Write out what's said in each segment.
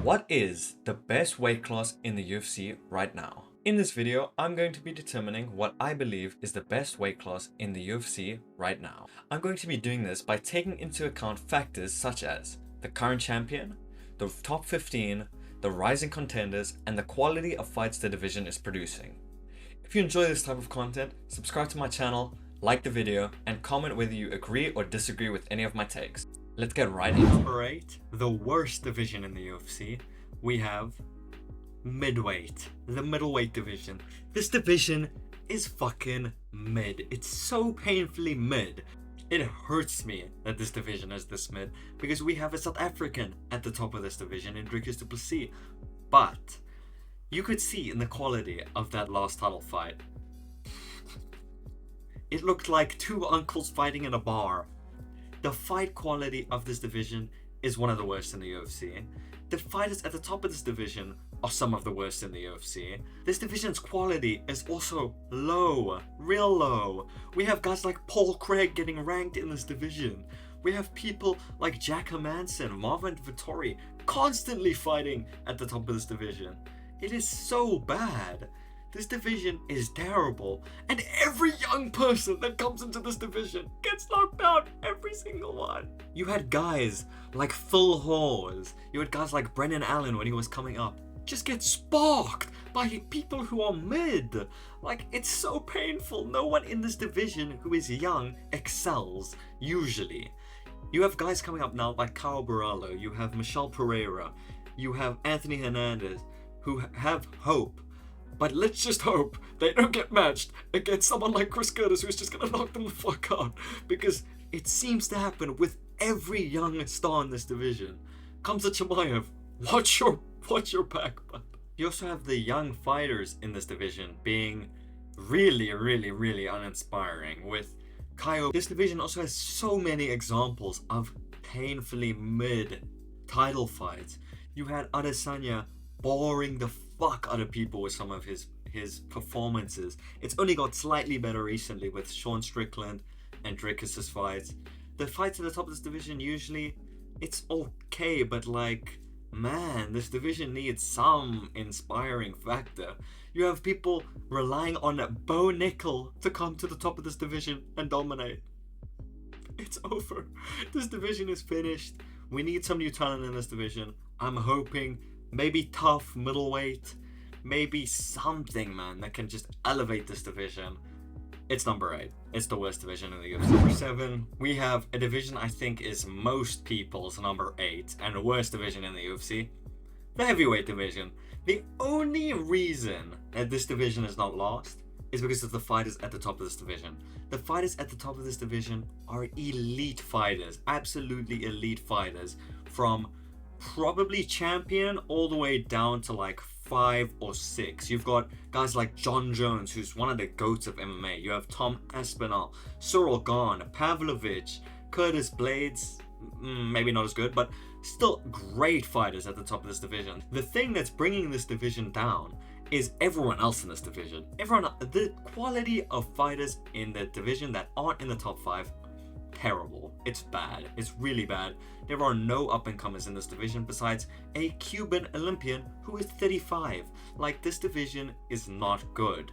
What is the best weight class in the UFC right now? In this video, I'm going to be determining what I believe is the best weight class in the UFC right now. I'm going to be doing this by taking into account factors such as the current champion, the top 15, the rising contenders, and the quality of fights the division is producing. If you enjoy this type of content, subscribe to my channel, like the video, and comment whether you agree or disagree with any of my takes. Let's get right into it. Number 8, the worst division in the UFC, we have midweight, the middleweight division. This division is fucking mid. It's so painfully mid. It hurts me that this division is this mid because we have a South African at the top of this division in Dricus du Plessis. But you could see in the quality of that last title fight, it looked like two uncles fighting in a bar. The fight quality of this division is one of the worst in the UFC. The fighters at the top of this division are some of the worst in the UFC. This division's quality is also low, real low. We have guys like Paul Craig getting ranked in this division. We have people like Jack Hermanson, Marvin Vittori constantly fighting at the top of this division. It is so bad. This division is terrible, and every young person that comes into this division gets knocked out, every single one. You had guys like Phil Hawes, you had guys like Brendan Allen when he was coming up, just get sparked by people who are mid. Like, it's so painful. No one in this division who is young excels, usually. You have guys coming up now like Kyle Barallo, you have Michel Pereira, you have Anthony Hernandez, who have hope. But let's just hope they don't get matched against someone like Chris Curtis, who's just gonna knock them the fuck out. Because it seems to happen with every young star in this division. Kamzat Chimaev, watch your back, bud. You also have the young fighters in this division being really uninspiring. With Kaio, this division also has so many examples of painfully mid title fights. You had Adesanya boring the fuck out of people with some of his performances. It's only got slightly better recently with Sean Strickland and Dricus's fights. The fights at the top of this division, usually it's okay, but like, man, this division needs some inspiring factor. You have people relying on Bo Nickel to come to the top of this division and dominate. It's over. This division is finished. We need some new talent in this division. I'm hoping maybe tough middleweight, maybe something, man, that can just elevate this division. It's number 8. It's the worst division in the UFC. Number 7, we have a division I think is most people's number 8 and the worst division in the UFC, the heavyweight division. The only reason that this division is not lost is because of the fighters at the top of this division. The fighters at the top of this division are elite fighters, absolutely elite fighters, from probably champion all the way down to like 5 or 6. You've got guys like John Jones, who's one of the goats of MMA. You have Tom Aspinall, Cyril Gane, Pavlovich, Curtis Blades, maybe not as good, but still great fighters at the top of this division. The thing that's bringing this division down is everyone else in this division. The quality of fighters in the division that aren't in the top 5, terrible. It's bad. It's really bad. There are no up-and-comers in this division besides a Cuban Olympian who is 35. Like, this division is not good.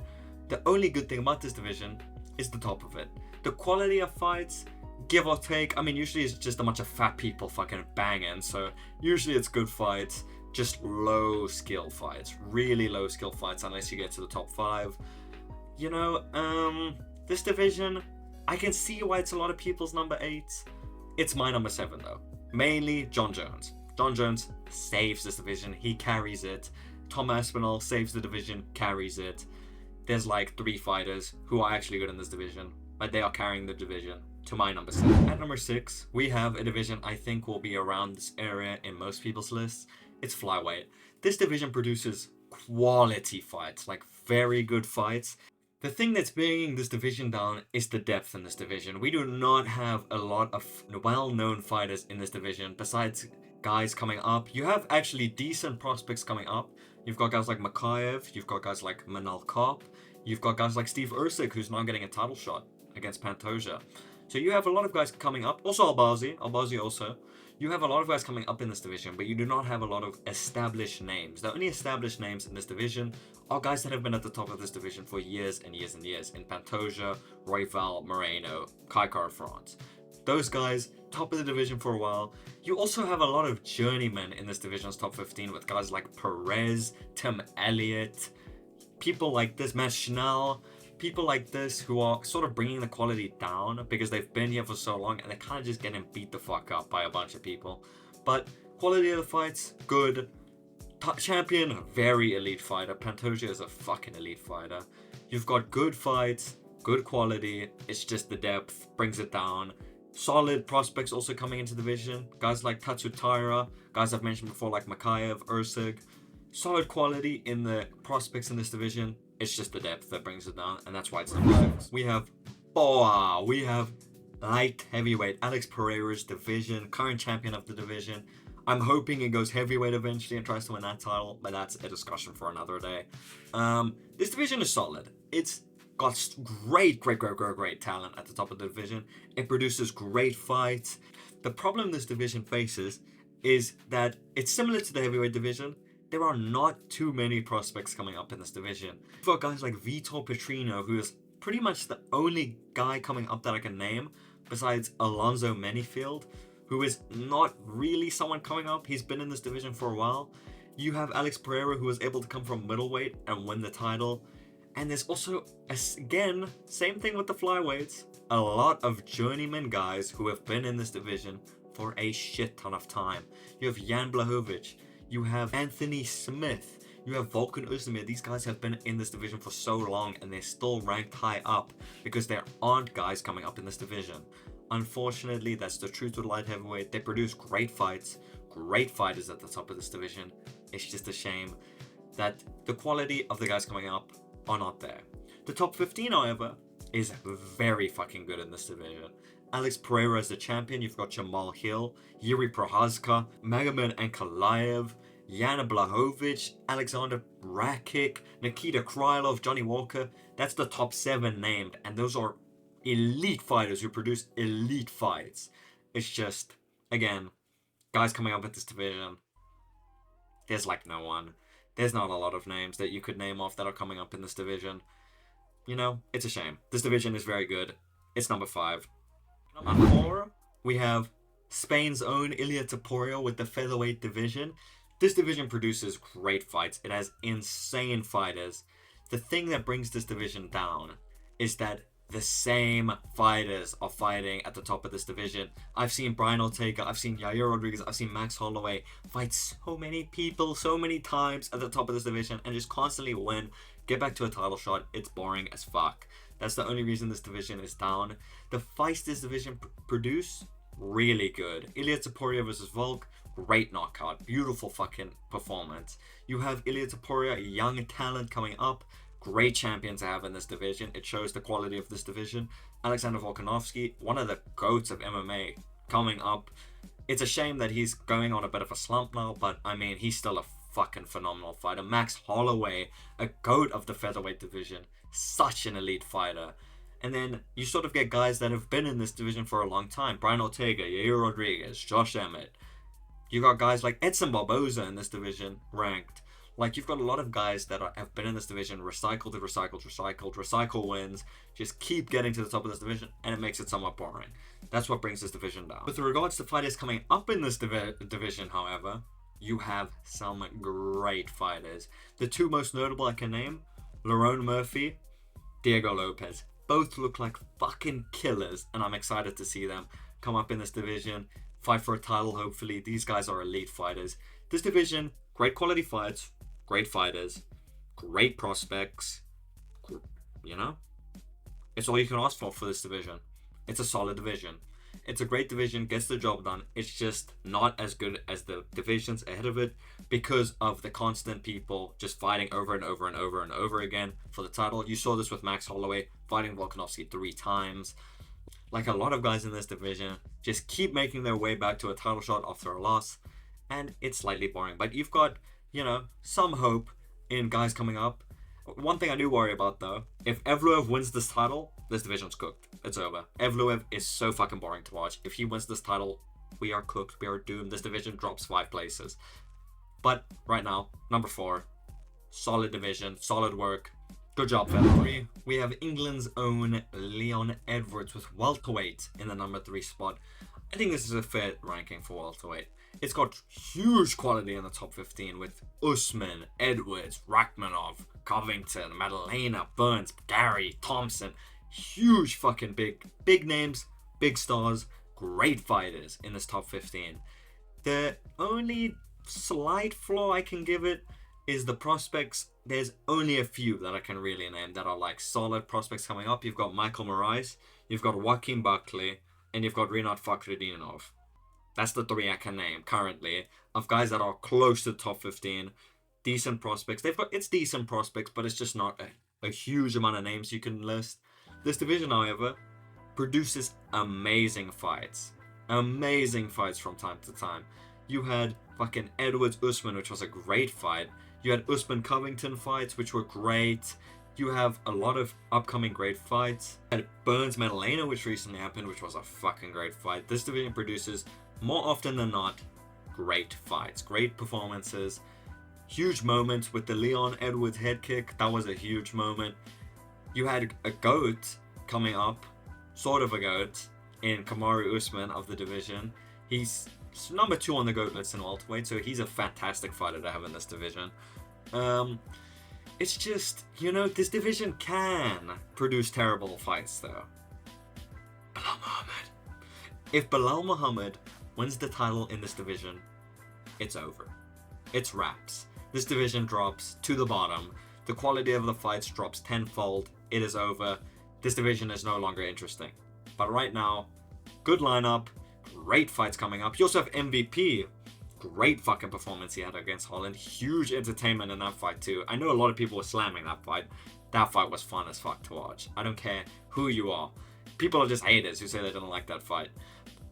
The only good thing about this division is the top of it. The quality of fights, give or take, I mean, usually it's just a bunch of fat people fucking banging, so usually it's good fights, just low skill fights, really low skill fights unless you get to the top 5. You know, this division, I can see why it's a lot of people's number 8. It's my number 7 though. Mainly John Jones. John Jones saves this division. He carries it. Tom Aspinall saves the division, carries it. There's like 3 fighters who are actually good in this division, but they are carrying the division to my number 7. At number 6, we have a division I think will be around this area in most people's lists. It's flyweight. This division produces quality fights, like very good fights. The thing that's bringing this division down is the depth in this division. We do not have a lot of well-known fighters in this division besides guys coming up. You have actually decent prospects coming up. You've got guys like Makayev, you've got guys like Manal Kopp, you've got guys like Steve Usyk, who's now getting a title shot against Pantoja. So you have a lot of guys coming up. Also Albazi also. You have a lot of guys coming up in this division, but you do not have a lot of established names. The only established names in this division are guys that have been at the top of this division for years and years and years. In Pantoja, Royval, Moreno, Kai France. Those guys, top of the division for a while. You also have a lot of journeymen in this division's top 15 with guys like Perez, Tim Elliott, people like this, Matt Schnell, people like this who are sort of bringing the quality down because they've been here for so long and they're kind of just getting beat the fuck up by a bunch of people. But quality of the fights, good. Champion, very elite fighter. Pantoja is a fucking elite fighter. You've got good fights, good quality. It's just the depth brings it down. Solid prospects also coming into the division. Guys like Tatsutaira, guys I've mentioned before like Makayev, Ursig. Solid quality in the prospects in this division. It's just the depth that brings it down, and that's why it's number 6. We have Boa. We have light heavyweight Alex Pereira's division, current champion of the division. I'm hoping it goes heavyweight eventually and tries to win that title, but that's a discussion for another day. This division is solid. It's got great talent at the top of the division. It produces great fights. The problem this division faces is that it's similar to the heavyweight division. There are not too many prospects coming up in this division. You've got guys like Vitor Petrino, who is pretty much the only guy coming up that I can name, besides Alonzo Manyfield, who is not really someone coming up. He's been in this division for a while. You have Alex Pereira, who was able to come from middleweight and win the title. And there's also, again, same thing with the flyweights, a lot of journeyman guys who have been in this division for a shit ton of time. You have Jan Blachowicz, you have Anthony Smith, you have Volkan Ozdemir. These guys have been in this division for so long and they're still ranked high up because there aren't guys coming up in this division. Unfortunately, that's the truth with light heavyweight. They produce great fights, great fighters at the top of this division. It's just a shame that the quality of the guys coming up are not there. The top 15, however, is very fucking good in this division. Alex Pereira is the champion. You've got Jamal Hill, Yuri Prochazka, Magomed Ankalaev, Yana Blachowicz, Alexander Rakic, Nikita Krylov, Johnny Walker. That's the top 7 named, and those are elite fighters who produce elite fights. It's just, again, guys coming up at this division, there's like no one. There's not a lot of names that you could name off that are coming up in this division. You know, it's a shame. This division is very good. It's number 5. Number 4, we have Spain's own Ilia Topuria with the featherweight division. This division produces great fights. It has insane fighters. The thing that brings this division down is that the same fighters are fighting at the top of this division. I've seen Brian Ortega, I've seen Yair Rodriguez, I've seen Max Holloway fight so many people so many times at the top of this division and just constantly win, get back to a title shot. It's boring as fuck. That's the only reason this division is down. The fights this division produce, really good. Ilia Topuria versus Volk, great knockout, beautiful fucking performance. You have Ilia Topuria, a young talent coming up. Great champion to have in this division. It shows the quality of this division. Alexander Volkanovski, one of the GOATs of MMA, coming up. It's a shame that he's going on a bit of a slump now, but I mean, he's still a fucking phenomenal fighter. Max Holloway, a GOAT of the featherweight division, such an elite fighter. And then you sort of get guys that have been in this division for a long time. Brian Ortega, Yair Rodriguez, Josh Emmett. You got guys like Edson Barboza in this division ranked. Like, you've got a lot of guys that have been in this division, recycle wins, just keep getting to the top of this division, and it makes it somewhat boring. That's what brings this division down. With regards to fighters coming up in this division, however, you have some great fighters. The 2 most notable I can name, Lerone Murphy, Diego Lopez. Both look like fucking killers, and I'm excited to see them come up in this division, fight for a title, hopefully. These guys are elite fighters. This division, great quality fights, great fighters, great prospects. You know, it's all you can ask for this division. It's a solid division. It's a great division, gets the job done. It's just not as good as the divisions ahead of it because of the constant people just fighting over and over and over and over again for the title. You saw this with Max Holloway fighting Volkanovski 3 times. Like, a lot of guys in this division just keep making their way back to a title shot after a loss, and it's slightly boring. But you've got, you know, some hope in guys coming up. One thing I do worry about, though, if Evloev wins this title, this division's cooked. It's over. Evloev is so fucking boring to watch. If he wins this title, We are cooked. We are doomed. This division drops 5 places. But right now, number 4, solid division, solid work. Good job, fella. 3, we have England's own Leon Edwards with welterweight in the number 3 spot. I think this is a fair ranking for welterweight. It's got huge quality in the top 15 with Usman, Edwards, Rachmanov, Covington, Madalena, Burns, Gary, Thompson. Huge fucking big names, big stars, great fighters in this top 15. The only slight flaw I can give it is the prospects. There's only a few that I can really name that are like solid prospects coming up. You've got Michael Moraes, you've got Joaquin Buckley, and you've got Rinat Fakhretdinov. That's the 3 I can name currently of guys that are close to the top 15. Decent prospects. It's decent prospects, but it's just not a huge amount of names you can list. This division, however, produces amazing fights. Amazing fights from time to time. You had fucking Edwards Usman, which was a great fight. You had Usman Covington fights, which were great. You have a lot of upcoming great fights. You had Burns Madalena, which recently happened, which was a fucking great fight. This division produces, more often than not, great fights, great performances. Huge moments with the Leon Edwards head kick. That was a huge moment. You had a GOAT coming up, sort of a GOAT, in Kamaru Usman of the division. He's number 2 on the GOAT list in welterweight, so he's a fantastic fighter to have in this division. It's just, this division can produce terrible fights, though. Belal Muhammad. If Belal Muhammad wins the title in this division, it's over. It's wraps. This division drops to the bottom. The quality of the fights drops tenfold. It is over. This division is no longer interesting. But right now, good lineup, great fights coming up. You also have MVP. Great fucking performance he had against Holland. Huge entertainment in that fight too. I know a lot of people were slamming that fight. That fight was fun as fuck to watch. I don't care who you are. People are just haters who say they don't like that fight.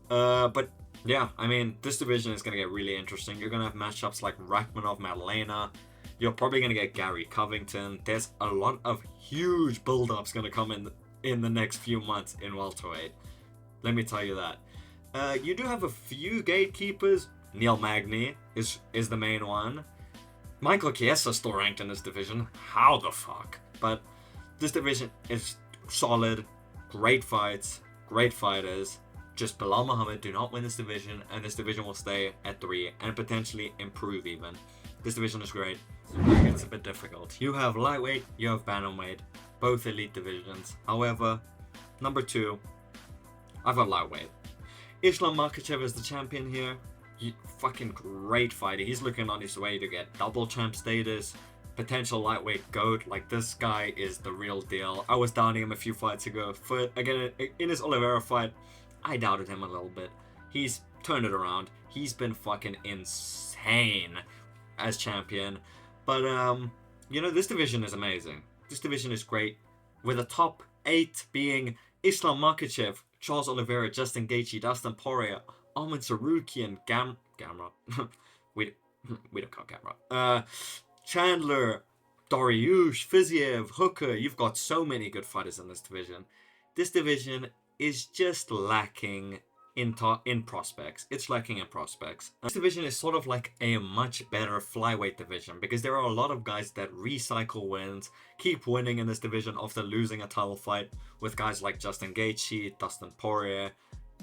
But yeah, I mean, this division is going to get really interesting. You're going to have matchups like Rachmanov, Madalena. You're probably going to get Gary Covington. There's a lot of huge build-ups going to come in the next few months in welterweight. Let me tell you that. You do have a few gatekeepers. Neil Magny is the main one. Michael Chiesa still ranked in this division. How the fuck? But this division is solid. Great fights. Great fighters. Just Belal Muhammad do not win this division, and this division will stay at 3 and potentially improve even. This division is great. It's a bit difficult. You have lightweight, you have bantamweight, both elite divisions. However, number 2, I've got lightweight. Islam Makhachev is the champion here. Fucking great fighter. He's looking on his way to get double champ status. Potential lightweight GOAT. Like, this guy is the real deal. I was doubting him a few fights ago. Again, in his Oliveira fight, I doubted him a little bit. He's turned it around. He's been fucking insane as champion. But, this division is amazing. This division is great. With the top 8 being Islam Makhachev, Charles Oliveira, Justin Gaethje, Dustin Poirier, Arman Tsarukyan, Gamrot. we don't call Gamrot. Chandler, Dariush, Fiziev, Hooker. You've got so many good fighters in this division. This division is just lacking in prospects. It's lacking in prospects. This division is sort of like a much better flyweight division because there are a lot of guys that recycle wins, keep winning in this division after losing a title fight with guys like Justin Gaethje, Dustin Poirier,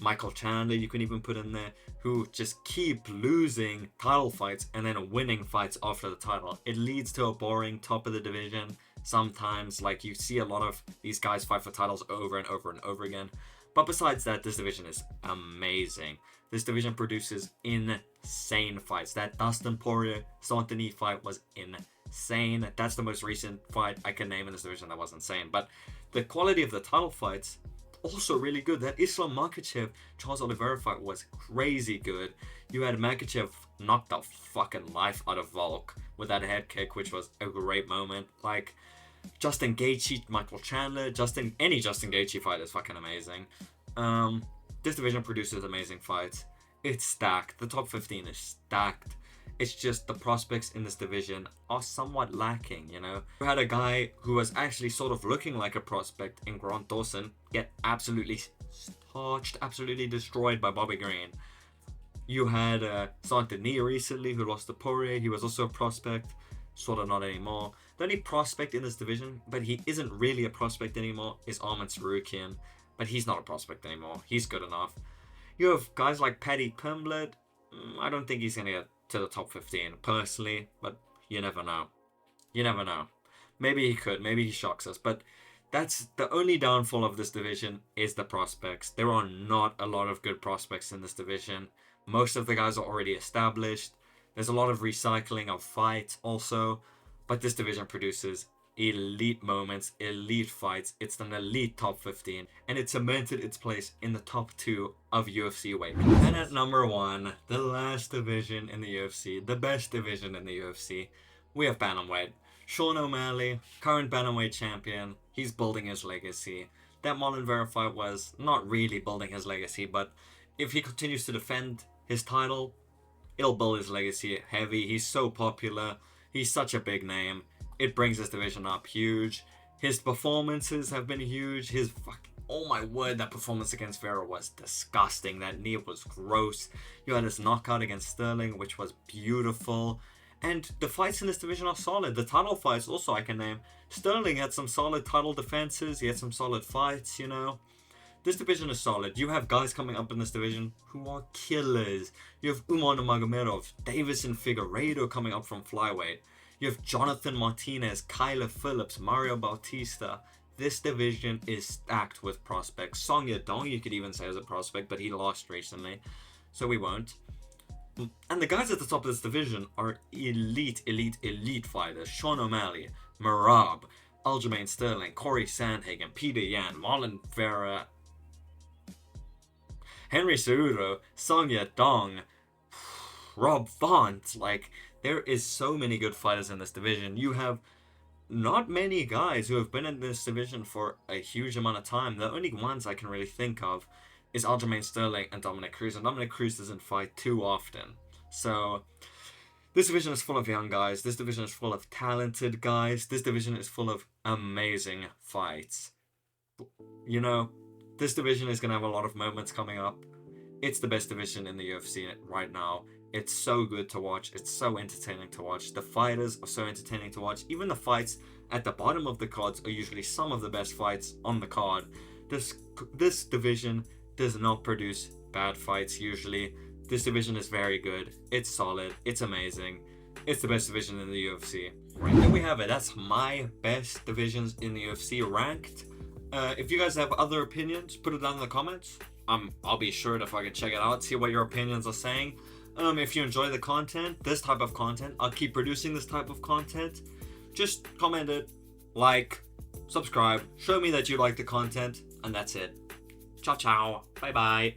Michael Chandler, you can even put in there, who just keep losing title fights and then winning fights after the title. It leads to a boring top of the division. Sometimes, like, you see a lot of these guys fight for titles over and over and over again. But besides that, this division is amazing. This division produces insane fights. That Dustin Poirier Santini fight was insane. That's the most recent fight I can name in this division that was insane. But the quality of the title fights, also really good. That Islam Makhachev Charles Oliveira fight was crazy good. You had Makhachev knock the fucking life out of Volk with that head kick, which was a great moment. Like, Justin Gaethje, Michael Chandler, any Justin Gaethje fight is fucking amazing. This division produces amazing fights. It's stacked. The top 15 is stacked. It's just the prospects in this division are somewhat lacking, You had a guy who was actually sort of looking like a prospect in Grant Dawson get absolutely torched, absolutely destroyed by Bobby Green. You had Saint Denis recently, who lost to Poirier. He was also a prospect, sort of not anymore. The only prospect in this division, but he isn't really a prospect anymore, is Arman Tsarukyan. But he's not a prospect anymore. He's good enough. You have guys like Paddy Pimblett. I don't think he's going to get to the top 15, personally, but you never know. You never know. Maybe he could. Maybe he shocks us. But that's the only downfall of this division is the prospects. There are not a lot of good prospects in this division. Most of the guys are already established. There's a lot of recycling of fights also. But this division produces elite moments, elite fights. It's an elite top 15. And it cemented its place in the top 2 of UFC weight. And at number 1, the last division in the UFC, the best division in the UFC, we have Bantamweight. Sean O'Malley, current Bantamweight champion, he's building his legacy. That Marlon Vera fight was not really building his legacy, but if he continues to defend his title, it'll build his legacy heavy. He's so popular. He's such a big name. It brings this division up huge. His performances have been huge. Oh my word, that performance against Vera was disgusting. That knee was gross. You had his knockout against Sterling, which was beautiful. And the fights in this division are solid. The title fights also I can name. Sterling had some solid title defenses. He had some solid fights, you know. This division is solid. You have guys coming up in this division who are killers. You have Umar Nurmagomedov, Davison Figueiredo coming up from flyweight. You have Jonathan Martinez, Kyler Phillips, Mario Bautista. This division is stacked with prospects. Song Yadong, you could even say, is a prospect, but he lost recently, so we won't. And the guys at the top of this division are elite fighters. Sean O'Malley, Merab, Aljamain Sterling, Corey Sandhagen, Peter Yan, Marlon Vera, Henry Cejudo, Song Yadong, Rob Font. Like, there is so many good fighters in this division. You have not many guys who have been in this division for a huge amount of time. The only ones I can really think of is Aljamain Sterling and Dominic Cruz. And Dominic Cruz doesn't fight too often. So this division is full of young guys. This division is full of talented guys. This division is full of amazing fights. You know, this division is going to have a lot of moments coming up. It's the best division in the UFC right now. It's so good to watch. It's so entertaining to watch. The fighters are so entertaining to watch. Even the fights at the bottom of the cards are usually some of the best fights on the card. This division does not produce bad fights usually. This division is very good. It's solid. It's amazing. It's the best division in the UFC. Right, there we have it. That's my best divisions in the UFC ranked. If you guys have other opinions, put it down in the comments. I'll be sure to fucking check it out, see what your opinions are saying. If you enjoy the content, this type of content, I'll keep producing this type of content. Just comment it, like, subscribe, show me that you like the content, and that's it. Ciao, ciao. Bye-bye.